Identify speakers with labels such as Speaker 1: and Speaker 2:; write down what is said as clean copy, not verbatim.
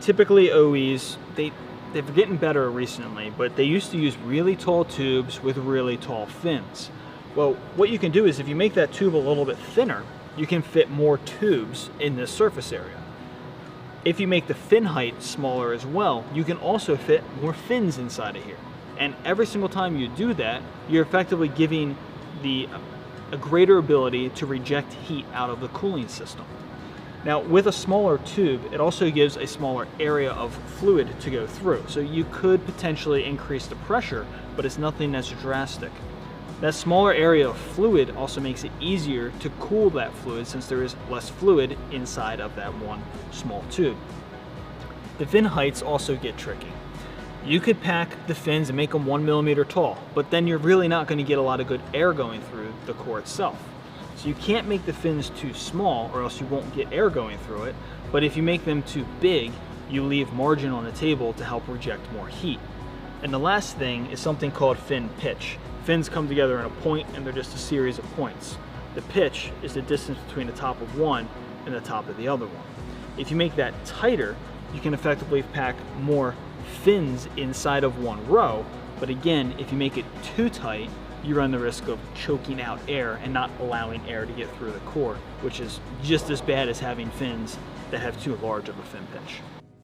Speaker 1: typically OEs, they're getting better recently, but they used to use really tall tubes with really tall fins. Well, what you can do is if you make that tube a little bit thinner, you can fit more tubes in this surface area. If you make the fin height smaller as well, you can also fit more fins inside of here. And every single time you do that, you're effectively giving a greater ability to reject heat out of the cooling system. Now, with a smaller tube, it also gives a smaller area of fluid to go through. So you could potentially increase the pressure, but it's nothing that's drastic. That smaller area of fluid also makes it easier to cool that fluid since there is less fluid inside of that one small tube. The fin heights also get tricky. You could pack the fins and make them 1 millimeter tall, but then you're really not going to get a lot of good air going through the core itself. So you can't make the fins too small or else you won't get air going through it, but if you make them too big, you leave margin on the table to help reject more heat. And the last thing is something called fin pitch. Fins come together in a point and they're just a series of points. The pitch is the distance between the top of one and the top of the other one. If you make that tighter, you can effectively pack more fins inside of one row, but again, if you make it too tight, you run the risk of choking out air and not allowing air to get through the core, which is just as bad as having fins that have too large of a fin pitch.